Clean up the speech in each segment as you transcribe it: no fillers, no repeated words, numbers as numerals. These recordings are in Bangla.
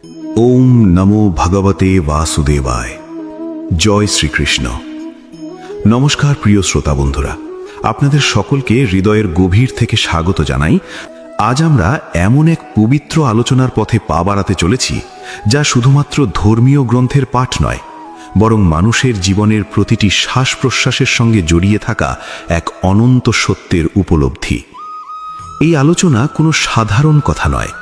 ওম নমো ভগবতে বাসুদেবায়। জয় শ্রীকৃষ্ণ। নমস্কার প্রিয় শ্রোতা বন্ধুরা, আপনাদের সকলকে হৃদয়ের গভীর থেকে স্বাগত জানাই। আজ আমরা এমন এক পবিত্র আলোচনার পথে পা বাড়াতে চলেছি, যা শুধুমাত্র ধর্মীয় গ্রন্থের পাঠ নয়, বরং মানুষের জীবনের প্রতিটি শ্বাস প্রশ্বাসের সঙ্গে জড়িয়ে থাকা এক অনন্ত সত্যের উপলব্ধি। এই আলোচনা কোনো সাধারণ কথা নয়।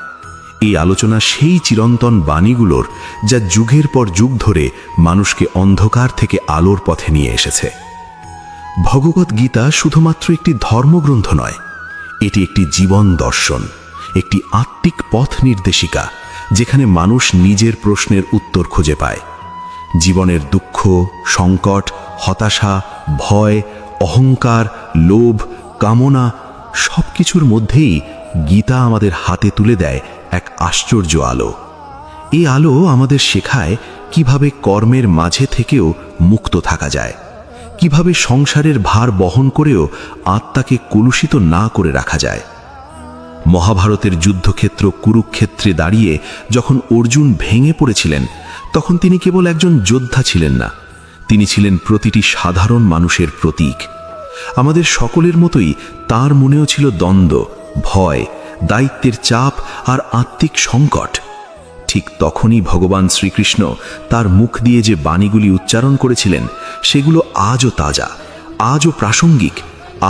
এই আলোচনা সেই চিরন্তন বাণীগুলোর, যা যুগের পর যুগ ধরে মানুষকে অন্ধকার থেকে আলোর পথে নিয়ে এসেছে। ভগবত গীতা শুধুমাত্র একটি ধর্মগ্রন্থ নয়, এটি একটি জীবন দর্শন, একটি আত্মিক পথ নির্দেশিকা, যেখানে মানুষ নিজের প্রশ্নের উত্তর খুঁজে পায়। জীবনের দুঃখ, সংকট, হতাশা, ভয়, অহংকার, লোভ, কামনা সবকিছুর মধ্যেই গীতা আমাদের হাতে তুলে দেয় এক আশ্চর্য আলো। এই আলো আমাদের শেখায় কিভাবে কর্মের মাঝে থেকেও মুক্ত থাকা যায়, কিভাবে সংসারের ভার বহন করেও আত্মাকে কলুষিত না করে রাখা যায়। মহাভারতের যুদ্ধক্ষেত্র কুরুক্ষেত্রে দাঁড়িয়ে যখন অর্জুন ভেঙে পড়েছিলেন, তখন তিনি কেবল একজন যোদ্ধা ছিলেন না, তিনি ছিলেন প্রতিটি সাধারণ মানুষের প্রতীক। আমাদের সকলের মতোই তার মনেও ছিল দ্বন্দ্ব, ভয়, দায়িত্বের চাপ আর আত্মিক সংকট। ঠিক তখনই ভগবান শ্রীকৃষ্ণ তার মুখ দিয়ে যে বাণীগুলি উচ্চারণ করেছিলেন, সেগুলো আজও তাজা, আজও প্রাসঙ্গিক,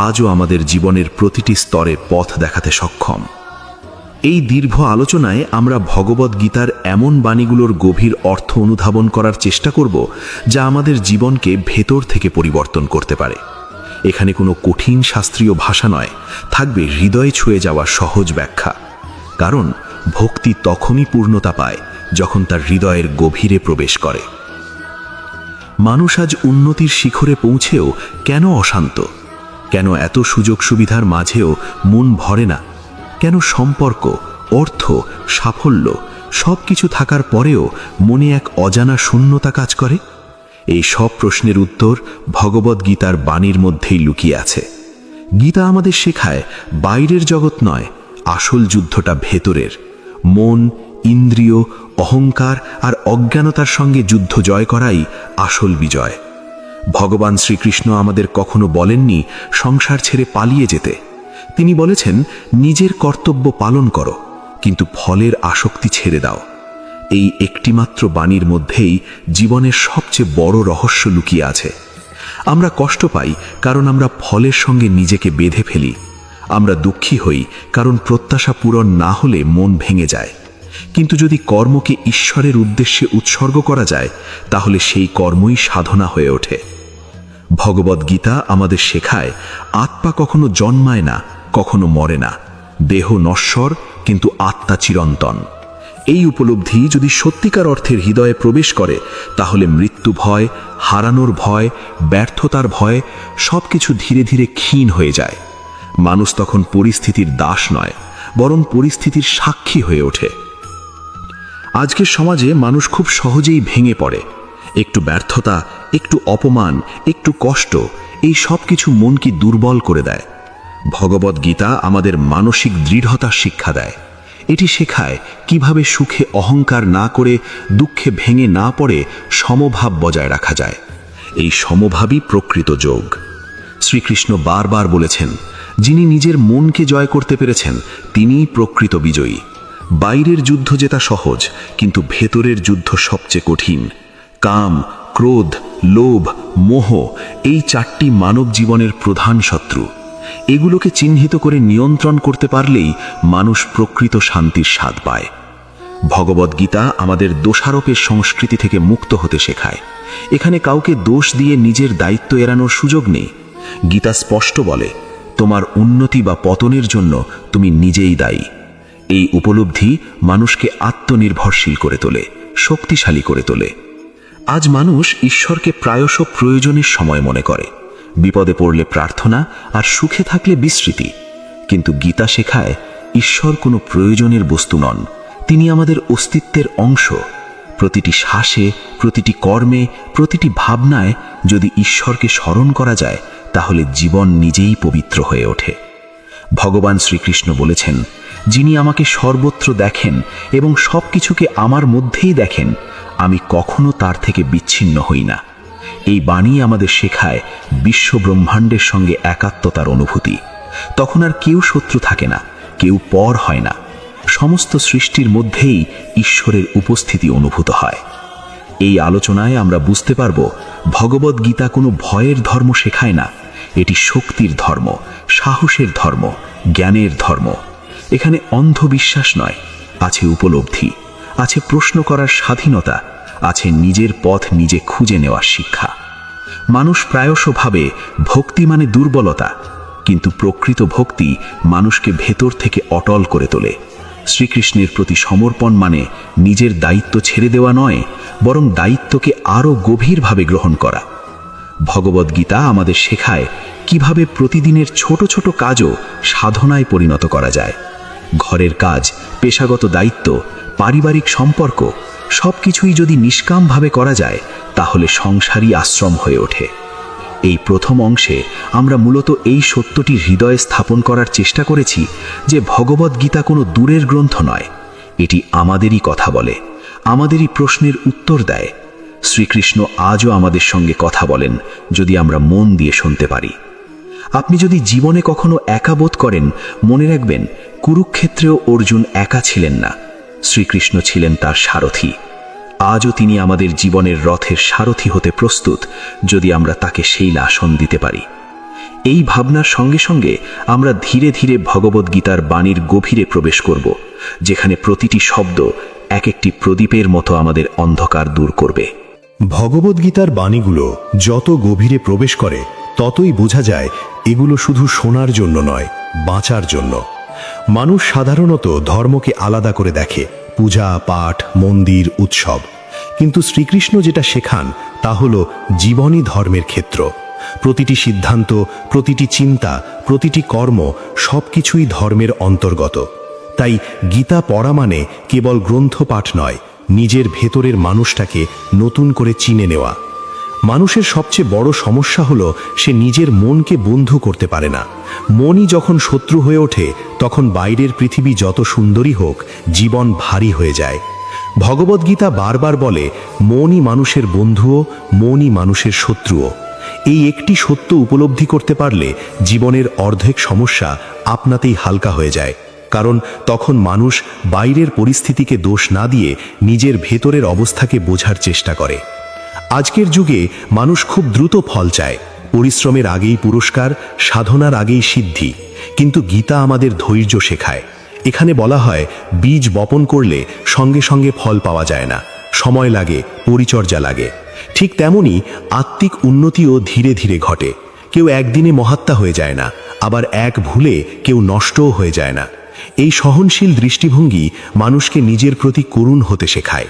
আজও আমাদের জীবনের প্রতিটি স্তরে পথ দেখাতে সক্ষম। এই দীর্ঘ আলোচনায় আমরা ভগবদ গীতার এমন বাণীগুলোর গভীর অর্থ অনুধাবন করার চেষ্টা করব, যা আমাদের জীবনকে ভেতর থেকে পরিবর্তন করতে পারে। এখানে কোনো কঠিন শাস্ত্রীয় ভাষা নয়, থাকবে হৃদয়ে ছুঁয়ে যাওয়া সহজ ব্যাখ্যা। কারণ ভক্তি তখনই পূর্ণতা পায় যখন তার হৃদয়ের গভীরে প্রবেশ করে। মানুষ আজ উন্নতির শিখরে পৌঁছেও কেন অশান্ত? কেন এত সুযোগ সুবিধার মাঝেও মন ভরে না? কেন সম্পর্ক, অর্থ, সাফল্য সবকিছু থাকার পরেও মনে এক অজানা শূন্যতা কাজ করে? এই সব প্রশ্নের উত্তর ভগবদ গীতার বাণীর মধ্যেই লুকিয়ে আছে। গীতা আমাদের শেখায় বাইরের জগৎ নয়, আসল যুদ্ধটা ভেতরের। মন, ইন্দ্রিয়, অহংকার আর অজ্ঞানতার সঙ্গে যুদ্ধ জয় করাই আসল বিজয়। ভগবান শ্রীকৃষ্ণ আমাদের কখনো বলেননি সংসার ছেড়ে পালিয়ে যেতে। তিনি বলেছেন, নিজের কর্তব্য পালন করো, কিন্তু ফলের আসক্তি ছেড়ে দাও। এই একটিমাত্র বাণীর মধ্যেই জীবনের সবচেয়ে বড় রহস্য লুকিয়ে আছে। আমরা কষ্ট পাই কারণ আমরা ফলের সঙ্গে নিজেকে বেঁধে ফেলি। আমরা দুঃখী হই কারণ প্রত্যাশা পূরণ না হলে মন ভেঙে যায়। কিন্তু যদি কর্মকে ঈশ্বরের উদ্দেশ্যে উৎসর্গ করা যায়, তাহলে সেই কর্মই সাধনা হয়ে ওঠে। ভগবদ গীতা আমাদের শেখায়, আত্মা কখনো জন্মায় না, কখনো মরে না। দেহ নশ্বর, কিন্তু আত্মা চিরন্তন। এই উপলব্ধি যদি সত্যিকার অর্থের হৃদয়ে প্রবেশ করে, তাহলে মৃত্যু ভয়, হারানোর ভয়, ব্যর্থতার ভয় সবকিছু ধীরে ধীরে ক্ষীণ হয়ে যায়। মানুষ তখন পরিস্থিতির দাস নয়, বরং পরিস্থিতির সাক্ষী হয়ে ওঠে। আজকের সমাজে মানুষ খুব সহজেই ভেঙে পড়ে। একটু ব্যর্থতা, একটু অপমান, একটু কষ্ট, এই সব কিছু মনকে দুর্বল করে দেয়। ভগবদ গীতা আমাদের মানসিক দৃঢ়তার শিক্ষা দেয়। এটি শেখায় কিভাবে সুখে অহংকার না করে, দুঃখে ভেঙে না পড়ে সমভাব বজায় রাখা যায়। এই সমভাবই প্রকৃত যোগ। শ্রীকৃষ্ণ বারবার বলেছেন, যিনি নিজের মনকে জয় করতে পেরেছেন, তিনিই প্রকৃত বিজয়ী। বাইরের যুদ্ধ জেতা সহজ, কিন্তু ভেতরের যুদ্ধ সবচেয়ে কঠিন। কাম, ক্রোধ, লোভ, মোহ এই চারটি মানব জীবনের প্রধান শত্রু। এগুলোকে চিহ্নিত করে নিয়ন্ত্রণ করতে পারলেই মানুষ প্রকৃত শান্তির স্বাদ পায়। ভগবদ গীতা আমাদের দোষারোপের সংস্কৃতি থেকে মুক্ত হতে শেখায়। এখানে কাউকে দোষ দিয়ে নিজের দায়িত্ব এড়ানোর সুযোগ নেই। গীতা স্পষ্ট বলে, তোমার উন্নতি বা পতনের জন্য তুমি নিজেই দায়ী। এই উপলব্ধি মানুষকে আত্মনির্ভরশীল করে তোলে, শক্তিশালী করে তোলে। আজ মানুষ ঈশ্বরকে প্রায়শ প্রয়োজনের সময় মনে করে, বিপদে পড়লে প্রার্থনা আর সুখে থাকলে বিস্মৃতি। কিন্তু গীতা শেখায়, ঈশ্বর কোনো প্রয়োজনের বস্তু নন, তিনি আমাদের অস্তিত্বের অংশ। প্রতিটি শ্বাসে, প্রতিটি কর্মে, প্রতিটি ভাবনায় যদি ঈশ্বরকে স্মরণ করা যায়, তাহলে জীবন নিজেই পবিত্র হয়ে ওঠে। ভগবান শ্রীকৃষ্ণ বলেছেন, যিনি আমাকে সর্বত্র দেখেন এবং সব কিছুকে আমার মধ্যেই দেখেন, আমি কখনো তার থেকে বিচ্ছিন্ন হই না। এই বাণী আমাদের শেখায় বিশ্ব ব্রহ্মাণ্ডের সঙ্গে একাত্মতার অনুভূতি। তখন আর কেউ শত্রু থাকে না, কেউ পর হয় না। সমস্ত সৃষ্টির মধ্যেই ঈশ্বরের উপস্থিতি অনুভূত হয়। এই আলোচনায় আমরা বুঝতে পারব, ভগবদ্গীতা কোনো ভয়ের ধর্ম শেখায় না। এটি শক্তির ধর্ম, সাহসের ধর্ম, জ্ঞানের ধর্ম। এখানে অন্ধবিশ্বাস নয়, আছে উপলব্ধি, আছে প্রশ্ন করার স্বাধীনতা, আছে নিজের পথ নিজে খুঁজে নেওয়ার শিক্ষা। মানুষ প্রায়শ ভাবে ভক্তি মানে দুর্বলতা, কিন্তু প্রকৃত ভক্তি মানুষকে ভেতর থেকে অটল করে তোলে। শ্রীকৃষ্ণের প্রতি সমর্পণ মানে নিজের দায়িত্ব ছেড়ে দেওয়া নয়, বরং দায়িত্বকে আরও গভীরভাবে গ্রহণ করা। ভগবদ্গীতা আমাদের শেখায় কিভাবে প্রতিদিনের ছোট ছোট কাজও সাধনায় পরিণত করা যায়। ঘরের কাজ, পেশাগত দায়িত্ব, পারিবারিক সম্পর্ক সবকিছুই যদি নিষ্কামভাবে করা যায়, তাহলে সংসারই আশ্রম হয়ে ওঠে। এই প্রথম অংশে আমরা মূলত এই সত্যটি হৃদয়ে স্থাপন করার চেষ্টা করেছি যে ভগবদ্গীতা কোনো দূরের গ্রন্থ নয়। এটি আমাদেরই কথা বলে, আমাদেরই প্রশ্নের উত্তর দেয়। শ্রীকৃষ্ণ আজও আমাদের সঙ্গে কথা বলেন, যদি আমরা মন দিয়ে শুনতে পারি। আপনি যদি জীবনে কখনো একা বোধ করেন, মনে রাখবেন, কুরুক্ষেত্রেও অর্জুন একা ছিলেন না। শ্রীকৃষ্ণ ছিলেন তার সারথি। আজও তিনি আমাদের জীবনের রথের সারথি হতে প্রস্তুত, যদি আমরা তাকে সেই আসন দিতে পারি। এই ভাবনার সঙ্গে সঙ্গে আমরা ধীরে ধীরে ভগবদ্গীতার বাণীর গভীরে প্রবেশ করব, যেখানে প্রতিটি শব্দ এক একটি প্রদীপের মতো আমাদের অন্ধকার দূর করবে। ভগবদ্গীতার বাণীগুলো যত গভীরে প্রবেশ করে, ততই বোঝা যায় এগুলো শুধু শোনার জন্য নয়, বাঁচার জন্য। মানুষ সাধারণত ধর্মকে আলাদা করে দেখে, পূজা, পাঠ, মন্দির, উৎসব। কিন্তু শ্রীকৃষ্ণ যেটা শেখান তা হল জীবনই ধর্মের ক্ষেত্র। প্রতিটি সিদ্ধান্ত, প্রতিটি চিন্তা, প্রতিটি কর্ম সবকিছুই ধর্মের অন্তর্গত। তাই গীতা পড়া মানে কেবল গ্রন্থ পাঠ নয়, নিজের ভেতরের মানুষটাকে নতুন করে চিনে নেওয়া। মানুষের সবচেয়ে বড় সমস্যা হলো সে নিজের মনকে বন্ধু করতে পারে না। মনই যখন শত্রু হয়ে ওঠে, তখন বাইরের পৃথিবী যত সুন্দরী হোক, জীবন ভারী হয়ে যায়। ভগবদ্গীতা বারবার বলে, মনই মানুষের বন্ধুও, মনই মানুষের শত্রুও। এই একটি সত্য উপলব্ধি করতে পারলে জীবনের অর্ধেক সমস্যা আপনাতেই হালকা হয়ে যায়। কারণ তখন মানুষ বাইরের পরিস্থিতিকে দোষ না দিয়ে নিজের ভেতরের অবস্থাকে বোঝার চেষ্টা করে। আজকের যুগে মানুষ খুব দ্রুত ফল চায়। পরিশ্রমের আগেই পুরস্কার, সাধনার আগেই সিদ্ধি। কিন্তু গীতা আমাদের ধৈর্য শেখায়। এখানে বলা হয়, বীজ বপন করলে সঙ্গে সঙ্গে ফল পাওয়া যায় না, সময় লাগে, পরিচর্যা লাগে। ঠিক তেমনি আত্মিক উন্নতিও ধীরে ধীরে ঘটে। কেউ একদিনে মহাত্মা হয়ে যায় না, আবার এক ভুলে কেউ নষ্টও হয়ে যায় না। এই সহনশীল দৃষ্টিভঙ্গি মানুষকে নিজের প্রতি করুণ হতে শেখায়।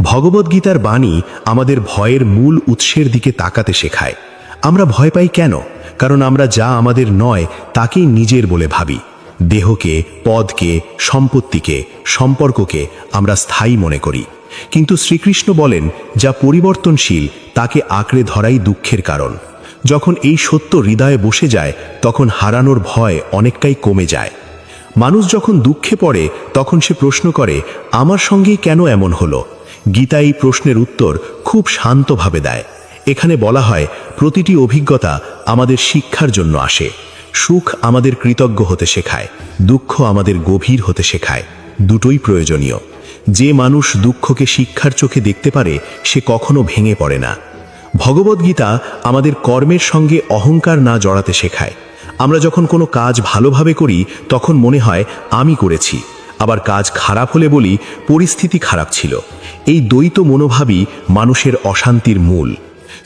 ভগবদ্গীতার বাণী আমাদের ভয়ের মূল উৎসের দিকে তাকাতে শেখায়। আমরা ভয় পাই কেন? কারণ আমরা যা আমাদের নয় তাকেই নিজের বলে ভাবি। দেহকে, পদকে, সম্পত্তিকে, সম্পর্ককে আমরা স্থায়ী মনে করি। কিন্তু শ্রীকৃষ্ণ বলেন, যা পরিবর্তনশীল তাকে আঁকড়ে ধরাই দুঃখের কারণ। যখন এই সত্য হৃদয়ে বসে যায়, তখন হারানোর ভয় অনেকটাই কমে যায়। মানুষ যখন দুঃখে পড়ে, তখন সে প্রশ্ন করে, আমার সঙ্গেই কেন এমন হলো? গীতা এই প্রশ্নের উত্তর খুব শান্তভাবে দেয়। এখানে বলা হয়, প্রতিটি অভিজ্ঞতা আমাদের শিক্ষার জন্য আসে। সুখ আমাদের কৃতজ্ঞ হতে শেখায়, দুঃখ আমাদের গভীর হতে শেখায়। দুটোই প্রয়োজনীয়। যে মানুষ দুঃখকে শিক্ষার চোখে দেখতে পারে, সে কখনো ভেঙে পড়ে না। ভগবদ্গীতা আমাদের কর্মের সঙ্গে অহংকার না জড়াতে শেখায়। আমরা যখন কোনো কাজ ভালোভাবে করি, তখন মনে হয় আমি করেছি, আবার কাজ খারাপ হলে বলি পরিস্থিতি খারাপ ছিল। এই দ্বৈত মনোভাবই মানুষের অশান্তির মূল।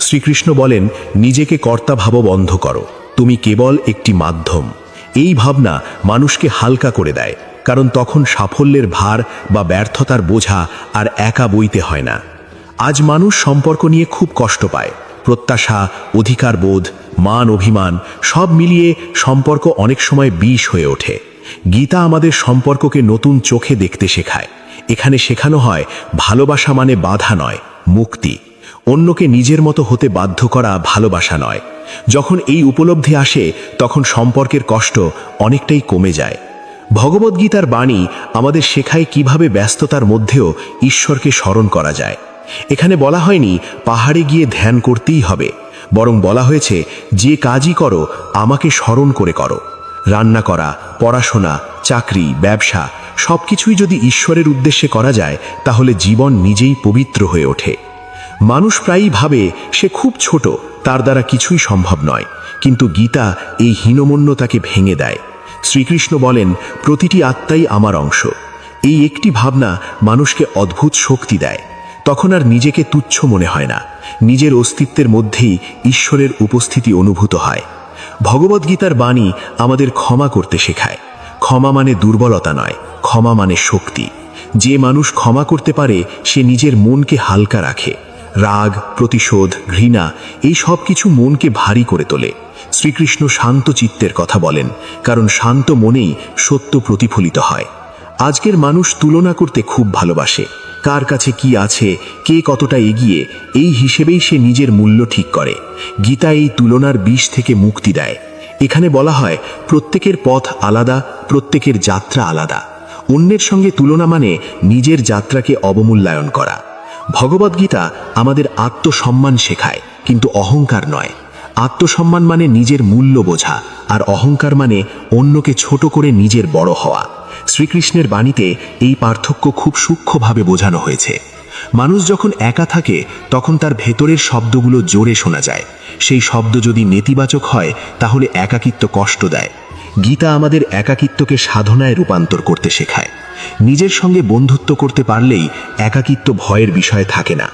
শ্রীকৃষ্ণ বলেন, নিজেকে কর্তা ভাবো বন্ধ করো, তুমি কেবল একটি মাধ্যম। এই ভাবনা মানুষকে হালকা করে দেয়, কারণ তখন সাফল্যের ভার বা ব্যর্থতার বোঝা আর একা বইতে হয় না। আজ মানুষ সম্পর্ক নিয়ে খুব কষ্ট পায়। প্রত্যাশা, অধিকার বোধ, মান অভিমান সব মিলিয়ে সম্পর্ক অনেক সময় বিষ হয়ে ওঠে। গীতা আমাদের সম্পর্ককে নতুন চোখে দেখতে শেখায়। এখানে শেখানো হয়, ভালোবাসা মানে বাধা নয়, মুক্তি। অন্যকে নিজের মতো হতে বাধ্য করা ভালোবাসা নয়। যখন এই উপলব্ধি আসে, তখন সম্পর্কের কষ্ট অনেকটাই কমে যায়। ভগবদ্গীতার বাণী আমাদের শেখায় কিভাবে ব্যস্ততার মধ্যেও ঈশ্বরকে স্মরণ করা যায়। এখানে বলা হয়নি পাহাড়ে গিয়ে ধ্যান করতেই হবে, বরং বলা হয়েছে যে কাজই করো আমাকে স্মরণ করে করো। রান্না করা, পড়াশোনা, চাকরি, ব্যবসা সবকিছুই যদি ঈশ্বরের উদ্দেশ্যে করা যায় তাহলে জীবন নিজেই পবিত্র হয়ে ওঠে। মানুষ প্রায়ই ভাবে সে খুব ছোট, তার দ্বারা কিছুই সম্ভব নয়, কিন্তু গীতা এই হীনমন্যতাকে ভেঙে দেয়। শ্রীকৃষ্ণ বলেন, প্রতিটি আত্মাই আমার অংশ। এই একটি ভাবনা মানুষকে অদ্ভুত শক্তি দেয়। তখন আর নিজেকে তুচ্ছ মনে হয় না, নিজের অস্তিত্বের মধ্যেই ঈশ্বরের উপস্থিতি অনুভূত হয়। ভগবদ্গীতার বাণী আমাদের ক্ষমা করতে শেখায়। ক্ষমা মানে দুর্বলতা নয়, ক্ষমা মানে শক্তি। যে মানুষ ক্ষমা করতে পারে সে নিজের মনকে হালকা রাখে। রাগ, প্রতিশোধ, ঘৃণা এই সব কিছু মনকে ভারী করে তোলে। শ্রীকৃষ্ণ শান্ত চিত্তের কথা বলেন, কারণ শান্ত মনেই সত্য প্রতিফলিত হয়। আজকের মানুষ তুলনা করতে খুব ভালোবাসে। কার কাছে কি আছে, কে কতটা এগিয়ে, এই হিসেবেই সে নিজের মূল্য ঠিক করে। গীতা এই তুলনার বিষ থেকে মুক্তি দেয়। এখানে বলা হয় প্রত্যেকের পথ আলাদা, প্রত্যেকের যাত্রা আলাদা। অন্যের সঙ্গে তুলনা মানে নিজের যাত্রাকে অবমূল্যায়ন করা। ভগবদ্গীতা আমাদের আত্মসম্মান শেখায়, কিন্তু অহংকার নয়। আত্মসম্মান মানে নিজের মূল্য বোঝা, আর অহংকার মানে অন্যকে ছোট করে নিজের বড় হওয়া। শ্রীকৃষ্ণের বাণীতে এই পার্থক্য খুব সূক্ষ্মভাবে বোঝানো হয়েছে। মানুষ যখন একা থাকে তখন তার ভেতরের শব্দগুলো জোরে শোনা যায়। সেই শব্দ যদি নেতিবাচক হয় তাহলে একাকিত্ব কষ্ট দেয়। গীতা আমাদের একাকিত্বকে সাধনায় রূপান্তর করতে শেখায়। নিজের সঙ্গে বন্ধুত্ব করতে পারলেই একাকিত্ব ভয়ের বিষয় থাকে না।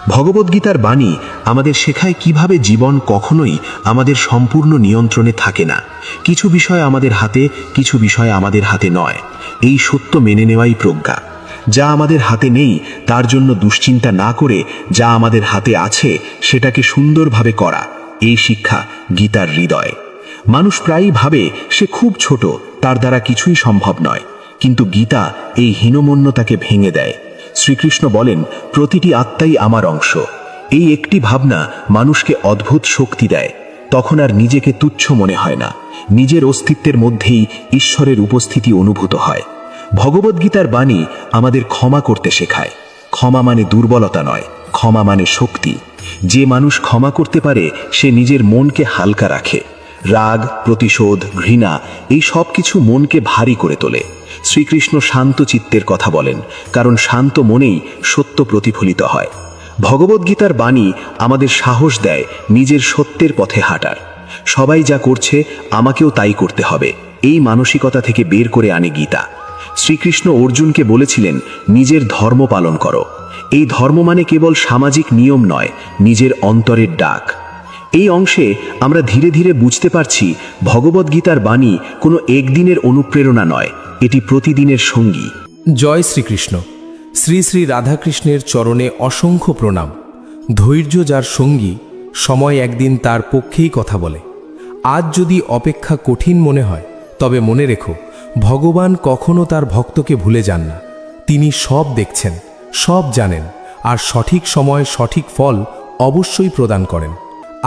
ভগবদ্গীতার বাণী আমাদের শেখায় কিভাবে জীবন কখনোই আমাদের সম্পূর্ণ নিয়ন্ত্রণে থাকে না। কিছু বিষয় আমাদের হাতে, কিছু বিষয় আমাদের হাতে নয়। এই সত্য মেনে নেওয়াই প্রজ্ঞা। যা আমাদের হাতে নেই তার জন্য দুশ্চিন্তা না করে যা আমাদের হাতে আছে সেটাকে সুন্দরভাবে করা, এই শিক্ষা গীতার হৃদয়। মানুষ প্রায়ই ভাবে সে খুব ছোট, তার দ্বারা কিছুই সম্ভব নয়, কিন্তু গীতা এই হীনমন্যতাকে ভেঙে দেয়। শ্রীকৃষ্ণ বলেন, প্রতিটি আত্মাই আমার অংশ। এই একটি ভাবনা মানুষকে অদ্ভুত শক্তি দেয়। তখন আর নিজেকে তুচ্ছ মনে হয় না, নিজের অস্তিত্বের মধ্যেই ঈশ্বরের উপস্থিতি অনুভূত হয়। ভগবদ্গীতার বাণী আমাদের ক্ষমা করতে শেখায়। ক্ষমা মানে দুর্বলতা নয়, ক্ষমা মানে শক্তি। যে মানুষ ক্ষমা করতে পারে সে নিজের মনকে হালকা রাখে। রাগ, প্রতিশোধ, ঘৃণা এই সব কিছু মনকে ভারী করে তোলে। শ্রীকৃষ্ণ শান্ত চিত্তের কথা বলেন, কারণ শান্ত মনেই সত্য প্রতিফলিত হয়। ভগবদ্গীতার বাণী আমাদের সাহস দেয় নিজের সত্যের পথে হাঁটার। সবাই যা করছে আমাকেও তাই করতে হবে, এই মানসিকতা থেকে বের করে আনে গীতা। শ্রীকৃষ্ণ অর্জুনকে বলেছিলেন, নিজের ধর্ম পালন করো। এই ধর্ম মানে কেবল সামাজিক নিয়ম নয়, নিজের অন্তরের ডাক। এই অংশে আমরা ধীরে ধীরে বুঝতে পারছি ভগবদ্গীতার বাণী কোনো একদিনের অনুপ্রেরণা নয়, এটি প্রতিদিনের সঙ্গী। জয় শ্রীকৃষ্ণ। শ্রী শ্রী রাধাকৃষ্ণের চরণে অসংখ্য প্রণাম। ধৈর্য যার সঙ্গী, সময় একদিন তার পক্ষেই কথা বলে। আজ যদি অপেক্ষা কঠিন মনে হয় তবে মনে রেখো, ভগবান কখনো তার ভক্তকে ভুলে যান না। তিনি সব দেখছেন, সব জানেন, আর সঠিক সময় সঠিক ফল অবশ্যই প্রদান করেন।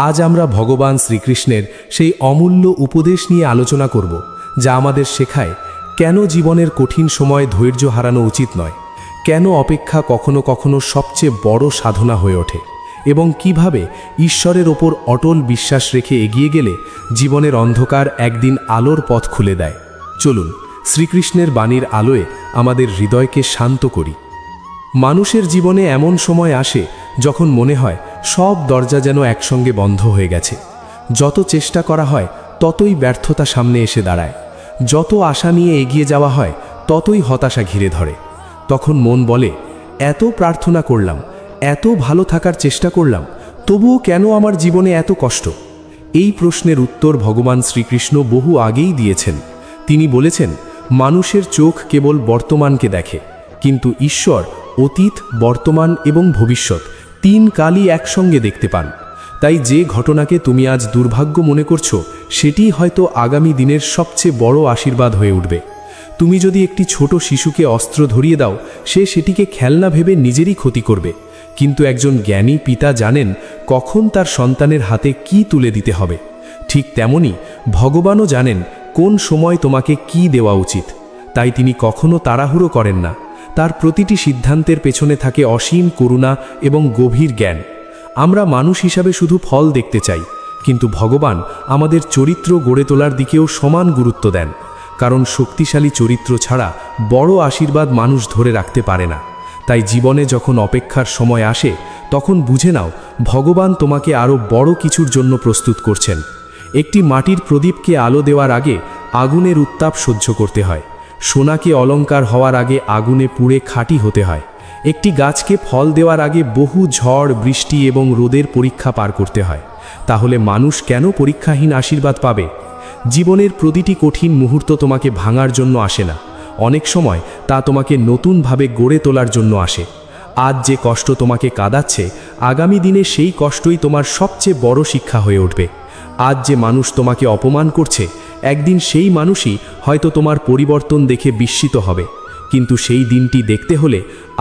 আজ আমরা ভগবান শ্রীকৃষ্ণের সেই অমূল্য উপদেশ নিয়ে আলোচনা করব, যা আমাদের শেখায় কেন জীবনের কঠিন সময় ধৈর্য হারানো উচিত নয়, কেন অপেক্ষা কখনো কখনো সবচেয়ে বড় সাধনা হয়ে ওঠে, এবং কিভাবে ঈশ্বরের ওপর অটল বিশ্বাস রেখে এগিয়ে গেলে জীবনের অন্ধকার একদিন আলোর পথ খুলে দেয়। চলুন শ্রীকৃষ্ণের বাণীর আলোয় আমাদের হৃদয়কে শান্ত করি। মানুষের জীবনে এমন সময় আসে যখন মনে হয় সব দরজা যেন একসঙ্গে বন্ধ হয়ে গেছে। যত চেষ্টা করা হয় ততই ব্যর্থতা সামনে এসে দাঁড়ায়। যত আশা নিয়ে এগিয়ে যাওয়া হয় ততই হতাশা ঘিরে ধরে। তখন মন বলে, এত প্রার্থনা করলাম, এত ভালো থাকার চেষ্টা করলাম, তবুও কেন আমার জীবনে এত কষ্ট? এই প্রশ্নের উত্তর ভগবান শ্রীকৃষ্ণ বহু আগেই দিয়েছেন। তিনি বলেছেন, মানুষের চোখ কেবল বর্তমানকে দেখে, কিন্তু ঈশ্বর অতীত, বর্তমান এবং ভবিষ্যৎ তিন কালই একসঙ্গে দেখতে পান। তাই যে ঘটনাকে তুমি আজ দুর্ভাগ্য মনে করছো, সেটি হয়তো আগামী দিনের সবচেয়ে বড় আশীর্বাদ হয়ে উঠবে। তুমি যদি একটি ছোট শিশুকে অস্ত্র ধরিয়ে দাও, সে সেটিকে খেলনা ভেবে নিজেরই ক্ষতি করবে। কিন্তু একজন জ্ঞানী পিতা জানেন কখন তার সন্তানের হাতে কি তুলে দিতে হবে। ঠিক তেমনি ভগবানও জানেন কোন সময় তোমাকে কি দেওয়া উচিত। তাই তিনি কখনো তাড়াহুড়ো করেন না। তার প্রতিটি সিদ্ধান্তের পেছনে থাকে অসীম করুণা এবং গভীর জ্ঞান। আমরা মানুষ হিসাবে শুধু ফল দেখতে চাই, কিন্তু ভগবান আমাদের চরিত্র গড়ে তোলার দিকেও সমান গুরুত্ব দেন, কারণ শক্তিশালী চরিত্র ছাড়া বড় আশীর্বাদ মানুষ ধরে রাখতে পারে না। তাই জীবনে যখন অপেক্ষার সময় আসে, তখন বুঝে নাও ভগবান তোমাকে আরও বড় কিছুর জন্য প্রস্তুত করছেন। একটি মাটির প্রদীপকে আলো দেওয়ার আগে আগুনের উত্তাপ সহ্য করতে হয়। সোনাকে অলংকার হওয়ার আগে আগুনে পুড়ে খাঁটি হতে হয়। একটি গাছকে ফল দেওয়ার আগে বহু ঝড়, বৃষ্টি এবং রোদের পরীক্ষা পার করতে হয়। তাহলে মানুষ কেন পরীক্ষাহীন আশীর্বাদ পাবে? জীবনের প্রতিটি কঠিন মুহূর্ত তোমাকে ভাঙার জন্য আসে না, অনেক সময় তা তোমাকে নতুনভাবে গড়ে তোলার জন্য আসে। আজ যে কষ্ট তোমাকে কাঁদাচ্ছে, আগামী দিনে সেই কষ্টই তোমার সবচেয়ে বড় শিক্ষা হয়ে উঠবে। আজ যে মানুষ তোমাকে অপমান করছে, একদিন সেই মানুষই হয়তো তোমার পরিবর্তন দেখে বিস্মিত হবে। কিন্তু সেই দিনটি দেখতে হলে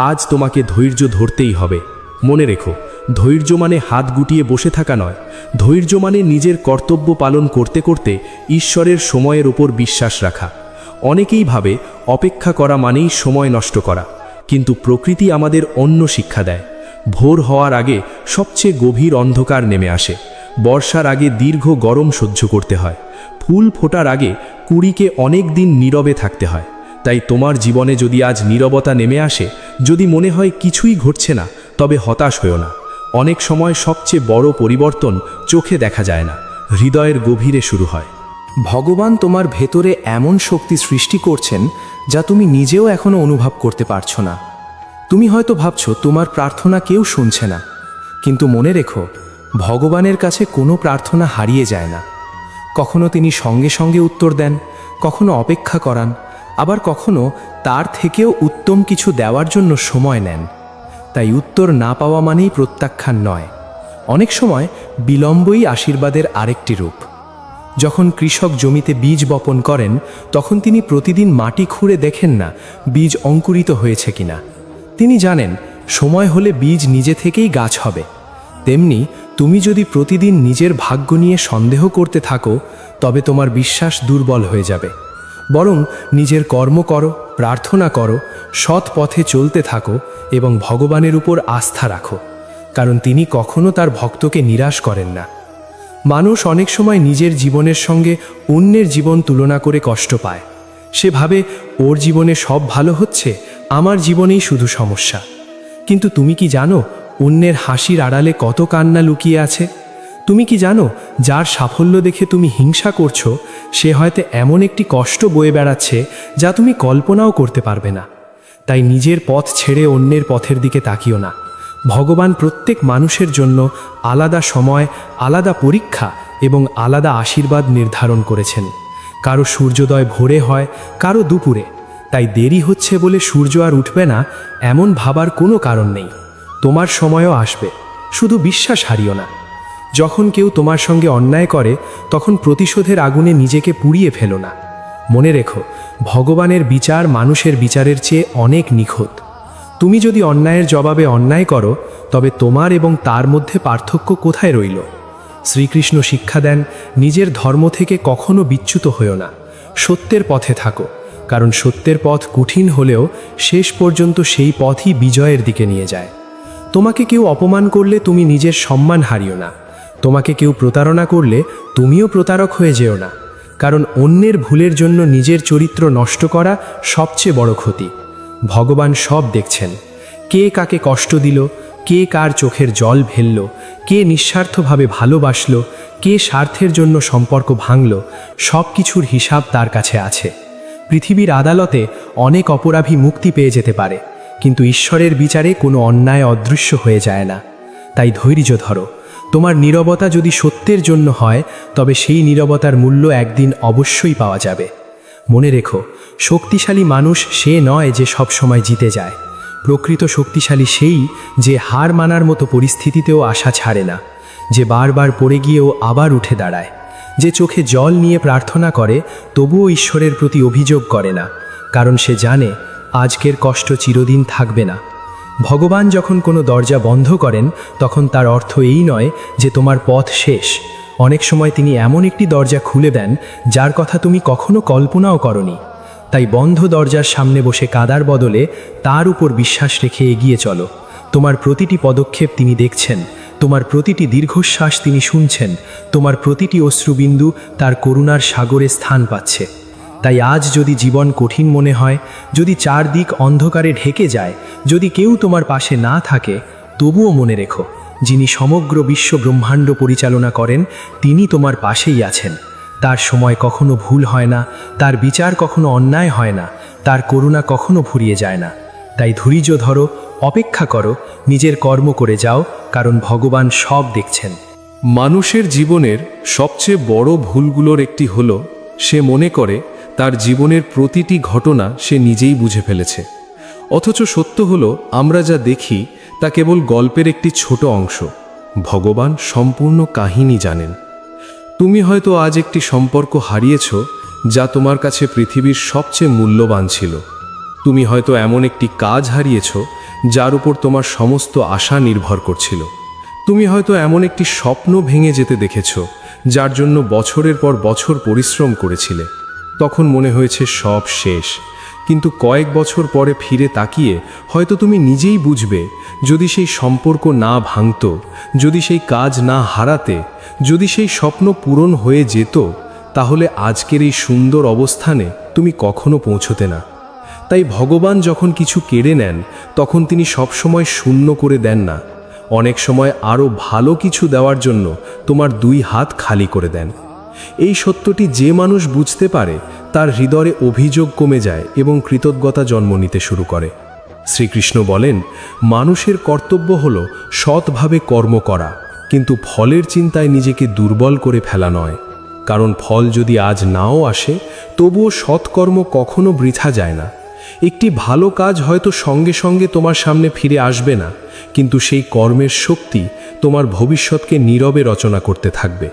আজ তোমাকে ধৈর্য ধরতেই হবে। মনে রেখো, ধৈর্য মানে হাত গুটিয়ে বসে থাকা নয়। ধৈর্য মানে নিজের কর্তব্য পালন করতে করতে ঈশ্বরের সময়ের ওপর বিশ্বাস রাখা। অনেকেই ভাবে অপেক্ষা করা মানেই সময় নষ্ট করা, কিন্তু প্রকৃতি আমাদের অন্য শিক্ষা দেয়। ভোর হওয়ার আগে সবচেয়ে গভীর অন্ধকার নেমে আসে। বর্ষার আগে দীর্ঘ গরম সহ্য করতে হয়। ফুল ফোটার আগে কুড়িকে অনেক দিন নীরবে থাকতে হয়। তাই তোমার জীবনে যদি আজ নীরবতা নেমে আসে, যদি মনে হয় কিছুই ঘটছে না, তবে হতাশ হয়ো না। অনেক সময় সবচেয়ে বড় পরিবর্তন চোখে দেখা যায় না, হৃদয়ের গভীরে শুরু হয়। ভগবান তোমার ভেতরে এমন শক্তি সৃষ্টি করছেন যা তুমি নিজেও এখনো অনুভব করতে পারছো না। তুমি হয়তো ভাবছো তোমার প্রার্থনা কেউ শুনছে না, কিন্তু মনে রেখো, ভগবানের কাছে কোনো প্রার্থনা হারিয়ে যায় না। কখনো তিনি সঙ্গে সঙ্গে উত্তর দেন, কখনো অপেক্ষা করান, আবার কখনো তার থেকেও উত্তম কিছু দেওয়ার জন্য সময় নেন। তাই উত্তর না পাওয়া মানেই প্রত্যাখ্যান নয়, অনেক সময় বিলম্বই আশীর্বাদের আরেকটি রূপ। যখন কৃষক জমিতে বীজ বপন করেন, তখন তিনি প্রতিদিন মাটি খুঁড়ে দেখেন না বীজ অঙ্কুরিত হয়েছে কিনা। তিনি জানেন সময় হলে বীজ নিজে থেকেই গাছ হবে। তেমনি তুমি যদি প্রতিদিন নিজের ভাগ্য নিয়ে সন্দেহ করতে থাকো, তবে তোমার বিশ্বাস দুর্বল হয়ে যাবে। বরং নিজের কর্ম করো, প্রার্থনা করো, সৎ পথে চলতে থাকো এবং ভগবানের উপর আস্থা রাখো, কারণ তিনি কখনো তার ভক্তকে নিরাশ করেন না। মানুষ অনেক সময় নিজের জীবনের সঙ্গে অন্যের জীবন তুলনা করে কষ্ট পায়। সে ভাবে ওর জীবনে সব ভালো হচ্ছে, আমার জীবনেই শুধু সমস্যা। কিন্তু তুমি কি জানো অন্যের হাসির আড়ালে কত কান্না লুকিয়ে আছে? তুমি কি জানো যার সাফল্য দেখে তুমি হিংসা করছো, সে হয়তো এমন একটি কষ্ট বয়ে বেড়াচ্ছে যা তুমি কল্পনাও করতে পারবে না। তাই নিজের পথ ছেড়ে অন্যের পথের দিকে তাকিও না। ভগবান প্রত্যেক মানুষের জন্য আলাদা সময়, আলাদা পরীক্ষা এবং আলাদা আশীর্বাদ নির্ধারণ করেছেন। কারো সূর্যোদয় ভোরে হয়, কারো দুপুরে। তাই দেরি হচ্ছে বলে সূর্য আর উঠবে না, এমন ভাবার কোনো কারণ নেই। তোমার সময়ও আসবে, শুধু বিশ্বাস হারিও না। যখন কেউ তোমার সঙ্গে অন্যায় করে, তখন প্রতিশোধের আগুনে নিজেকে পুড়িয়ে ফেলো না। মনে রেখো, ভগবানের বিচার মানুষের বিচারের চেয়ে অনেক নিখুঁত। তুমি যদি অন্যায়ের জবাবে অন্যায় করো, তবে তোমার এবং তার মধ্যে পার্থক্য কোথায় রইল? শ্রীকৃষ্ণ শিক্ষা দেন, নিজের ধর্ম থেকে কখনো বিচ্যুত হও না, সত্যের পথে থাকো, কারণ সত্যের পথ কঠিন হলেও শেষ পর্যন্ত সেই পথই বিজয়ের দিকে নিয়ে যায়। তোমাকে কেউ অপমান করলে তুমি নিজের সম্মান হারিও না। তোমাকে কেউ প্রতারণা করলে তুমিও প্রতারক হয়ে যেও না, কারণ অন্যের ভুলের জন্য নিজের চরিত্র নষ্ট করা সবচেয়ে বড় ক্ষতি। ভগবান সব দেখছেন, কে কাকে কষ্ট দিল, কে কার চোখের জল ফেলল, কে নিঃস্বার্থভাবে ভালোবাসল, কে স্বার্থের জন্য সম্পর্ক ভাঙল, সব কিছুর হিসাব তার কাছে আছে। পৃথিবীর আদালতে অনেক অপরাধী মুক্তি পেয়ে যেতে পারে, কিন্তু ঈশ্বরের বিচারে কোনো অন্যায় অদৃশ্য হয়ে যায় না। তাই ধৈর্য ধরো। তোমার নীরবতা যদি সত্যের জন্য হয়, তবে সেই নীরবতার মূল্য একদিন অবশ্যই পাওয়া যাবে। মনে রেখো, শক্তিশালী মানুষ সে নয় যে সব সময় জিতে যায়। প্রকৃত শক্তিশালী সেই যে হার মানার মতো পরিস্থিতিতেও আশা ছাড়ে না, যে বারবার পড়ে গিয়েও আবার উঠে দাঁড়ায়, যে চোখে জল নিয়ে প্রার্থনা করে তবুও ঈশ্বরের প্রতি অভিযোগ করে না, কারণ সে জানে আজকের কষ্ট চিরদিন থাকবে না। ভগবান যখন কোনো দরজা বন্ধ করেন, তখন তার অর্থ এই নয় যে তোমার পথ শেষ। অনেক সময় তিনি এমন একটি দরজা খুলে দেন যার কথা তুমি কখনো কল্পনাও করনি। তাই বন্ধ দরজার সামনে বসে কাদার বদলে তার উপর বিশ্বাস রেখে এগিয়ে চলো। তোমার প্রতিটি পদক্ষেপ তিনি দেখছেন, তোমার প্রতিটি দীর্ঘশ্বাস তিনি শুনছেন, তোমার প্রতিটি অশ্রুবিন্দু তার করুণার সাগরে স্থান পাচ্ছে। তাই আজ যদি জীবন কঠিন মনে হয়, যদি চারদিক অন্ধকারে ঢেকে যায়, যদি কেউ তোমার পাশে না থাকে, তবুও মনে রেখো, যিনি সমগ্র বিশ্ব ব্রহ্মাণ্ড পরিচালনা করেন তিনি তোমার পাশেই আছেন। তার সময় কখনো ভুল হয় না, তার বিচার কখনো অন্যায় হয় না, তার করুণা কখনো ফুরিয়ে যায় না। তাই ধৈর্য ধরো, অপেক্ষা করো, নিজের কর্ম করে যাও, কারণ ভগবান সব দেখছেন। মানুষের জীবনের সবচেয়ে বড় ভুলগুলোর একটি হলো সে মনে করে তার জীবনের প্রতিটি ঘটনা সে নিজেই বুঝে ফেলেছে। অথচ সত্য হলো আমরা যা দেখি তা কেবল গল্পের একটি ছোট অংশ। ভগবান সম্পূর্ণ কাহিনী জানেন। তুমি হয়তো আজ একটি সম্পর্ক হারিয়েছ যা তোমার কাছে পৃথিবীর সবচেয়ে মূল্যবান ছিল। তুমি হয়তো এমন একটি কাজ হারিয়েছ যার উপর তোমার সমস্ত আশা নির্ভর করছিল। তুমি হয়তো এমন একটি স্বপ্ন ভেঙে যেতে দেখেছ যার জন্য বছরের পর বছর পরিশ্রম করেছিলে। তখন মনে হয়েছে সব শেষ, কিন্তু কয়েক বছর পরে ফিরে তাকিয়ে হয়তো তুমি নিজেই বুঝবে, যদি সেই সম্পর্ক না ভাঙত, যদি সেই কাজ না হারাতে, যদি সেই স্বপ্ন পূরণ হয়ে যেত, তাহলে আজকের এই সুন্দর অবস্থানে তুমি কখনো পৌঁছতে না। তাই ভগবান যখন কিছু কেড়ে নেন তখন তিনি সবসময় শূন্য করে দেন না। অনেক সময় আরও ভালো কিছু দেওয়ার জন্য তোমার দুই হাত খালি করে দেন। এই সত্যটি যে মানুষ বুঝতে পারে তার হৃদয়ে অভিযোগ কমে যায় এবং কৃতজ্ঞতা জন্ম নিতে শুরু করে। শ্রীকৃষ্ণ বলেন, মানুষের কর্তব্য হল সৎভাবে কর্ম করা, কিন্তু ফলের চিন্তায় নিজেকে দুর্বল করে ফেলা নয়। কারণ ফল যদি আজ নাও আসে, তবুও সৎকর্ম কখনো বৃথা যায় না। একটি ভালো কাজ হয়তো সঙ্গে সঙ্গে তোমার সামনে ফিরে আসবে না, কিন্তু সেই কর্মের শক্তি তোমার ভবিষ্যৎকে নীরবে রচনা করতে থাকবে।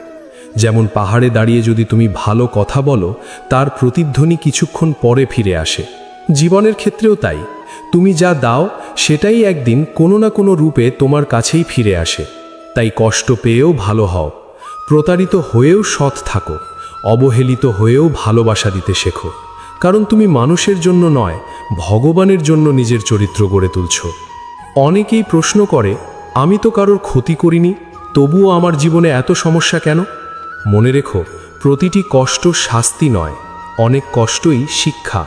যেমন পাহাড়ে দাঁড়িয়ে যদি তুমি ভালো কথা বলো, তার প্রতিধ্বনি কিছুক্ষণ পরে ফিরে আসে। জীবনের ক্ষেত্রেও তাই, তুমি যা দাও সেটাই একদিন কোনো না কোনো রূপে তোমার কাছেই ফিরে আসে। তাই কষ্ট পেয়েও ভালো হও, প্রতারিত হয়েও সৎ থাকো, অবহেলিত হয়েও ভালোবাসা দিতে শেখো। কারণ তুমি মানুষের জন্য নয়, ভগবানের জন্য নিজের চরিত্র গড়ে তুলছ। অনেকেই প্রশ্ন করে, আমি তো কারোর ক্ষতি করিনি, তবুও আমার জীবনে এত সমস্যা কেন? মনে রেখো, প্রতিটি কষ্ট শাস্তি নয়, অনেক কষ্টই শিক্ষা,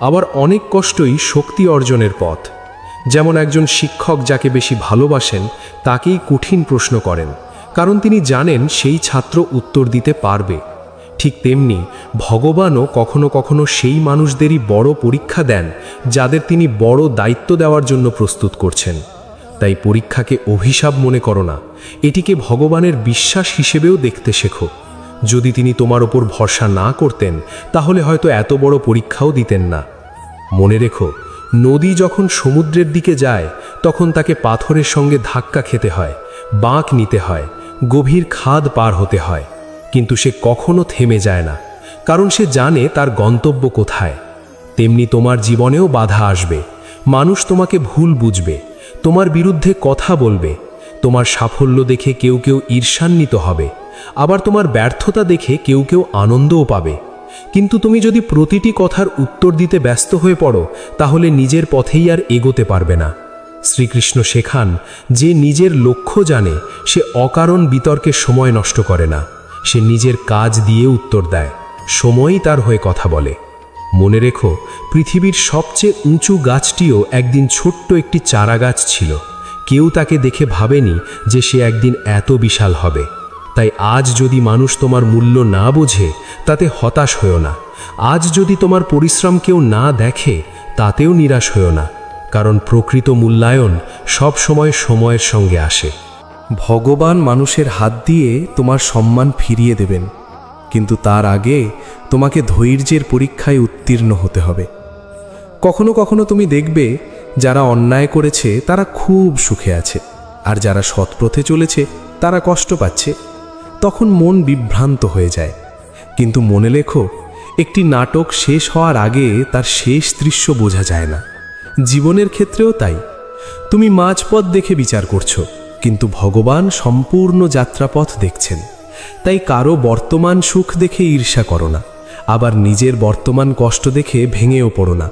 আবার অনেক কষ্টই শক্তি অর্জনের পথ। যেমন একজন শিক্ষক যাকে বেশি ভালোবাসেন তাকেই কঠিন প্রশ্ন করেন, কারণ তিনি জানেন সেই ছাত্র উত্তর দিতে পারবে। ঠিক তেমনি ভগবানও কখনো কখনো সেই মানুষদেরই বড় পরীক্ষা দেন যাদের তিনি বড় দায়িত্ব দেওয়ার জন্য প্রস্তুত করছেন। তাই পরীক্ষাকে অভিশাপ মনে করো না, এটিকে ভগবানের বিশ্বাস হিসেবেও দেখতে শেখো। যদি তিনি তোমার ওপর ভরসা না করতেন তাহলে হয়তো এত বড় পরীক্ষাও দিতেন না। মনে রেখো, নদী যখন সমুদ্রের দিকে যায় তখন তাকে পাথরের সঙ্গে ধাক্কা খেতে হয়, বাঁক নিতে হয়, গভীর খাদ পার হতে হয়, কিন্তু সে কখনো থেমে যায় না, কারণ সে জানে তার গন্তব্য কোথায়। তেমনি তোমার জীবনেও বাধা আসবে, মানুষ তোমাকে ভুল বুঝবে, তোমার বিরুদ্ধে কথা বলবে, তোমার সাফল্য দেখে কেউ কেউ ঈর্ষান্বিত হবে, আবার তোমার ব্যর্থতা দেখে কেউ কেউ আনন্দও পাবে। কিন্তু তুমি যদি প্রতিটি কথার উত্তর দিতে ব্যস্ত হয়ে পড়ো তাহলে নিজের পথেই আর এগোতে পারবে না। শ্রীকৃষ্ণ শেখান, যে নিজের লক্ষ্য জানে সে অকারণ বিতর্কে সময় নষ্ট করে না, সে নিজের কাজ দিয়ে উত্তর দেয়, সময়ই তার হয়ে কথা বলে। মনে রেখো, পৃথিবীর সবচেয়ে উঁচু গাছটিও একদিন ছোট্ট একটি চারা গাছ ছিল। কেউ তাকে দেখে ভাবেনি যে সে একদিন এত বিশাল হবে। তাই আজ যদি মানুষ তোমার মূল্য না বোঝে তাতে হতাশ হও না। আজ যদি তোমার পরিশ্রম কেউ না দেখে তাতেও নিরাশ হও না, কারণ প্রকৃত মূল্যায়ন সব সময় সময়ের সঙ্গে আসে। ভগবান মানুষের হাত দিয়ে তোমার সম্মান ফিরিয়ে দেবেন, কিন্তু তার আগে তোমাকে ধৈর্যের পরীক্ষায় উত্তীর্ণ হতে হবে। কখনো কখনো তুমি দেখবে যারা অন্যায় করেছে তারা খুব সুখে আছে, আর যারা সৎপথে চলেছে তারা কষ্ট পাচ্ছে। তখন মন বিভ্রান্ত হয়ে যায়। কিন্তু মনে রেখো, একটি নাটক শেষ হওয়ার আগে তার শেষ দৃশ্য বোঝা যায় না। জীবনের ক্ষেত্রেও তাই, তুমি মাঝপথ দেখে বিচার করছো, কিন্তু ভগবান সম্পূর্ণ যাত্রাপথ দেখছেন। তাই কারো বর্তমান সুখ দেখে ঈর্ষা করো না, আবার নিজের বর্তমান কষ্ট দেখে ভেঙেও পড়ো না।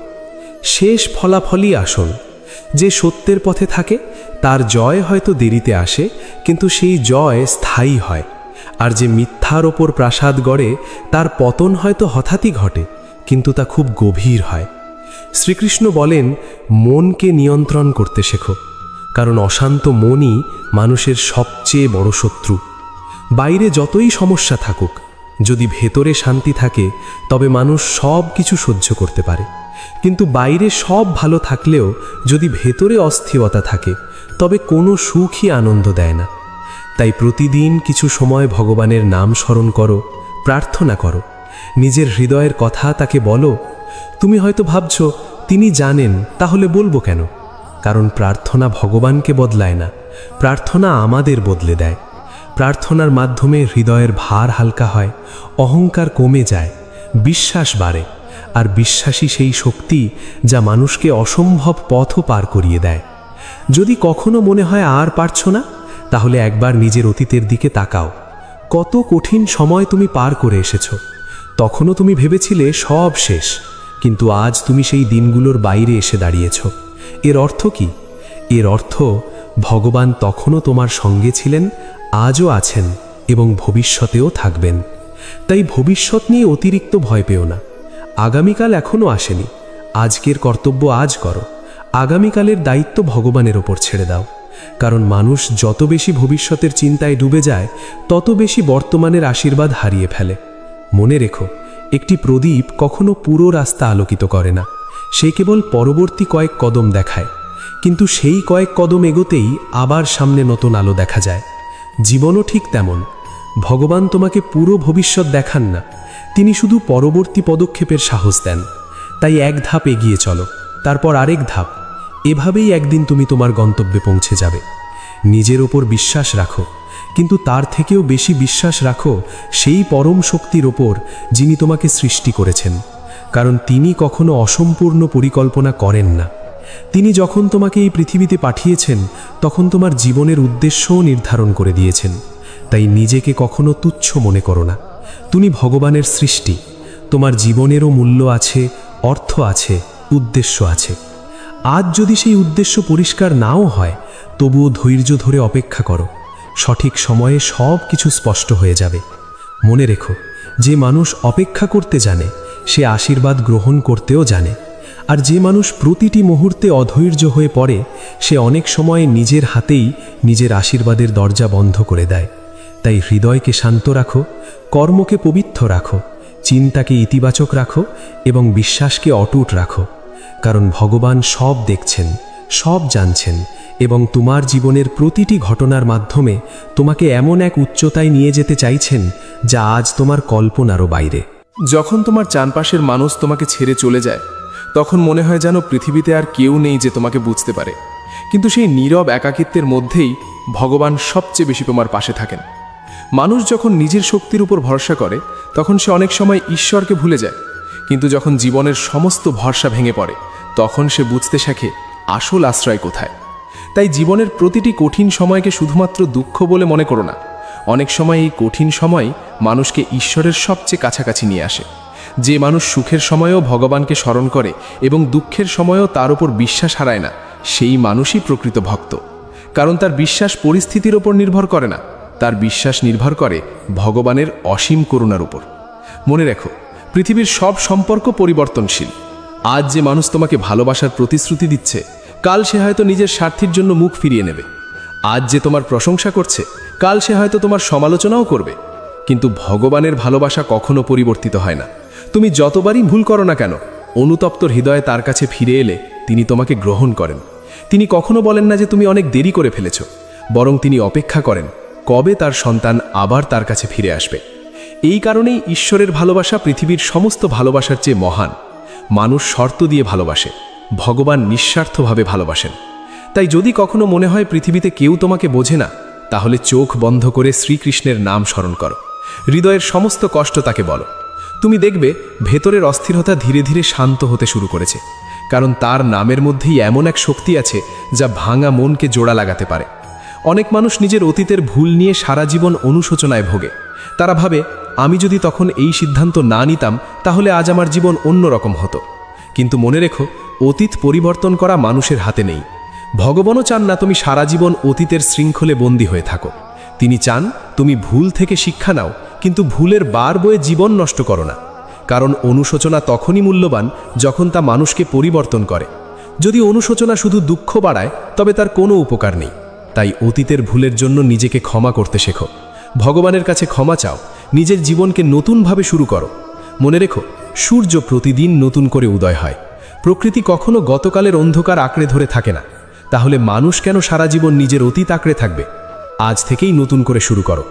শেষ ফলাফলই আসল। যে সত্যের পথে থাকে তার জয় হয়তো দেরিতে আসে, কিন্তু সেই জয় স্থায়ী হয়। আর যে মিথ্যার ওপর প্রাসাদ গড়ে তার পতন হয়তো হঠাৎই ঘটে, কিন্তু তা খুব গভীর হয়। শ্রীকৃষ্ণ বলেন, মনকে নিয়ন্ত্রণ করতে শেখো, কারণ অশান্ত মনই মানুষের সবচেয়ে বড় শত্রু। বাইরে যতই সমস্যা থাকুক, যদি ভেতরে শান্তি থাকে তবে মানুষ সব কিছু সহ্য করতে পারে। কিন্তু বাইরে সব ভালো থাকলেও যদি ভেতরে অস্থিরতা থাকে তবে কোনো সুখই আনন্দ দেয় না। তাই প্রতিদিন কিছু সময় ভগবানের নাম স্মরণ করো, প্রার্থনা করো, নিজের হৃদয়ের কথা তাকে বলো। তুমি হয়তো ভাবছো তিনি জানেন, তাহলে বলবো কেন? কারণ প্রার্থনা ভগবানকে বদলায় না, প্রার্থনা আমাদের বদলে দেয়। প্রার্থনার মাধ্যমে হৃদয়ের ভার হালকা হয়, অহংকার কমে যায়, বিশ্বাস বাড়ে। আর বিশ্বাসই সেই শক্তি যা মানুষকে অসম্ভব পথও পার করিয়ে দেয়। যদি কখনো মনে হয় আর পারছো না, তাহলে একবার নিজের অতীতের দিকে তাকাও। কত কঠিন সময় তুমি পার করে এসেছো। তখনও তুমি ভেবেছিলে সব শেষ, কিন্তু আজ তুমি সেই দিনগুলোর বাইরে এসে দাঁড়িয়েছ। এর অর্থ কি? এর অর্থ ভগবান তখনও তোমার সঙ্গে ছিলেন, আজও আছেন এবং ভবিষ্যতেও থাকবেন। তাই ভবিষ্যৎ নিয়ে অতিরিক্ত ভয় পেও না। আগামীকাল এখনও আসেনি, আজকের কর্তব্য আজ করো। আগামীকালের দায়িত্ব ভগবানের ওপর ছেড়ে দাও। কারণ মানুষ যত বেশি ভবিষ্যতের চিন্তায় ডুবে যায়, তত বেশি বর্তমানের আশীর্বাদ হারিয়ে ফেলে। মনে রেখো, একটি প্রদীপ কখনো পুরো রাস্তা আলোকিত করে না, সে কেবল পরবর্তী কয়েক কদম দেখায়। কিন্তু সেই কয়েক কদম এগোতেই আবার সামনে নতুন আলো দেখা যায়। জীবনও ঠিক তেমন। ভগবান তোমাকে পুরো ভবিষ্যৎ দেখান না, তিনি শুধু পরবর্তী পদক্ষেপের সাহস দেন। তাই এক ধাপ এগিয়ে চলো, তারপর আরেক ধাপ। এভাবেই একদিন তুমি তোমার গন্তব্যে পৌঁছে যাবে। নিজের ওপর বিশ্বাস রাখো, কিন্তু তার থেকেও বেশি বিশ্বাস রাখো সেই পরম শক্তির ওপর যিনি তোমাকে সৃষ্টি করেছেন। কারণ তিনি কখনো অসম্পূর্ণ পরিকল্পনা করেন না। তিনি যখন তোমাকে এই পৃথিবীতে পাঠিয়েছেন তখন তোমার জীবনের উদ্দেশ্যও নির্ধারণ করে দিয়েছেন। তাই নিজেকে কখনো তুচ্ছ মনে করো না। তুমি ভগবানের সৃষ্টি, তোমার জীবনেরও মূল্য আছে, অর্থ আছে, উদ্দেশ্য আছে। আজ যদি সেই উদ্দেশ্য পরিষ্কার নাও হয়, তবুও ধৈর্য ধরে অপেক্ষা করো। সঠিক সময়ে সব কিছু স্পষ্ট হয়ে যাবে। মনে রেখো, যে মানুষ অপেক্ষা করতে জানে সে আশীর্বাদ গ্রহণ করতেও জানে। আর যে মানুষ প্রতিটি মুহূর্তে অধৈর্য হয়ে পড়ে সে অনেক সময় নিজের হাতেই নিজের আশীর্বাদের দরজা বন্ধ করে দেয়। তাই হৃদয়কে শান্ত রাখো, কর্মকে পবিত্র রাখো, চিন্তাকে ইতিবাচক রাখো এবং বিশ্বাসকে অটুট রাখো। কারণ ভগবান সব দেখছেন, সব জানছেন এবং তোমার জীবনের প্রতিটি ঘটনার মাধ্যমে তোমাকে এমন এক উচ্চতায় নিয়ে যেতে চাইছেন যা আজ তোমার কল্পনারও বাইরে। যখন তোমার চারপাশের মানুষ তোমাকে ছেড়ে চলে যায়, তখন মনে হয় যেন পৃথিবীতে আর কেউ নেই যে তোমাকে বুঝতে পারে। কিন্তু সেই নীরব একাকিত্বের মধ্যেই ভগবান সবচেয়ে বেশি তোমার পাশে থাকেন। মানুষ যখন নিজের শক্তির উপর ভরসা করে তখন সে অনেক সময় ঈশ্বরকে ভুলে যায়। কিন্তু যখন জীবনের সমস্ত ভরসা ভেঙে পড়ে তখন সে বুঝতে শেখে আসল আশ্রয় কোথায়। তাই জীবনের প্রতিটি কঠিন সময়কে শুধুমাত্র দুঃখ বলে মনে করো না। অনেক সময় এই কঠিন সময় মানুষকে ঈশ্বরের সবচেয়ে কাছাকাছি নিয়ে আসে। যে মানুষ সুখের সময়ও ভগবানকে স্মরণ করে এবং দুঃখের সময়ও তার উপর বিশ্বাস হারায় না, সেই মানুষই প্রকৃত ভক্ত। কারণ তার বিশ্বাস পরিস্থিতির ওপর নির্ভর করে না, তার বিশ্বাস নির্ভর করে ভগবানের অসীম করুণার উপর। মনে রেখো, পৃথিবীর সব সম্পর্ক পরিবর্তনশীল। আজ যে মানুষ তোমাকে ভালোবাসার প্রতিশ্রুতি দিচ্ছে, কাল সে হয়তো নিজের স্বার্থের জন্য মুখ ফিরিয়ে নেবে। আজ যে তোমার প্রশংসা করছে, কাল সে হয়তো তোমার সমালোচনাও করবে। কিন্তু ভগবানের ভালোবাসা কখনো পরিবর্তিত হয় না। তুমি যতবারই ভুল করো না কেন, অনুতপ্ত হৃদয়ে তার কাছে ফিরে এলে তিনি তোমাকে গ্রহণ করেন। তিনি কখনো বলেন না যে তুমি অনেক দেরি করে ফেলেছ, বরং তিনি অপেক্ষা করেন কবে তার সন্তান আবার তার কাছে ফিরে আসবে। এই কারণেই ঈশ্বরের ভালোবাসা পৃথিবীর সমস্ত ভালোবাসার চেয়ে মহান। মানুষ শর্ত দিয়ে ভালোবাসে, ভগবান নিঃস্বার্থভাবে ভালোবাসেন। তাই যদি কখনো মনে হয় পৃথিবীতে কেউ তোমাকে বোঝে না, তাহলে চোখ বন্ধ করে শ্রীকৃষ্ণের নাম স্মরণ করো। হৃদয়ের সমস্ত কষ্ট তাকে বলো। তুমি দেখবে ভেতরের অস্থিরতা ধীরে ধীরে শান্ত হতে শুরু করেছে। কারণ তার নামের মধ্যেই এমন এক শক্তি আছে যা ভাঙা মনকে জোড়া লাগাতে পারে। অনেক মানুষ নিজের অতীতের ভুল নিয়ে সারা জীবন অনুশোচনায় ভোগে, তারা ভাবে আমি যদি তখন এই সিদ্ধান্ত না নিতাম তাহলে আজ আমার জীবন অন্যরকম হতো। কিন্তু মনে রেখো, অতীত পরিবর্তন করা মানুষের হাতে নেই। ভগবানও চান না তুমি সারা জীবন অতীতের শৃঙ্খলে বন্দী হয়ে থাকো। তিনি চান তুমি ভুল থেকে শিক্ষা নাও, কিন্তু ভুলের বার বয়ে জীবন নষ্ট করো না। কারণ অনুশোচনা তখনই মূল্যবান যখন তা মানুষকে পরিবর্তন করে। যদি অনুশোচনা শুধু দুঃখ বাড়ায় তবে তার কোনো উপকার নেই। তাই অতীতের ভুলের জন্য নিজেকে ক্ষমা করতে শেখো, ভগবানের কাছে ক্ষমা চাও, নিজের জীবনকে নতুনভাবে শুরু করো। মনে রেখো, সূর্য প্রতিদিন নতুন করে উদয় হয়। প্রকৃতি কখনো গতকালের অন্ধকার আঁকড়ে ধরে থাকে না। তাহলে মানুষ কেন সারা জীবন নিজের অতীত আঁকড়ে থাকবে? আজ থেকেই নতুন করে শুরু করো।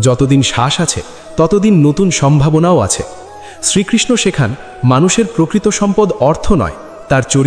যতদিন শ্বাস আছে ততদিন নতুন সম্ভাবনাও আছে। শ্রীকৃষ্ণ শেখান, মানুষের প্রকৃত সম্পদ অর্থ নয়, তার চরিত্র।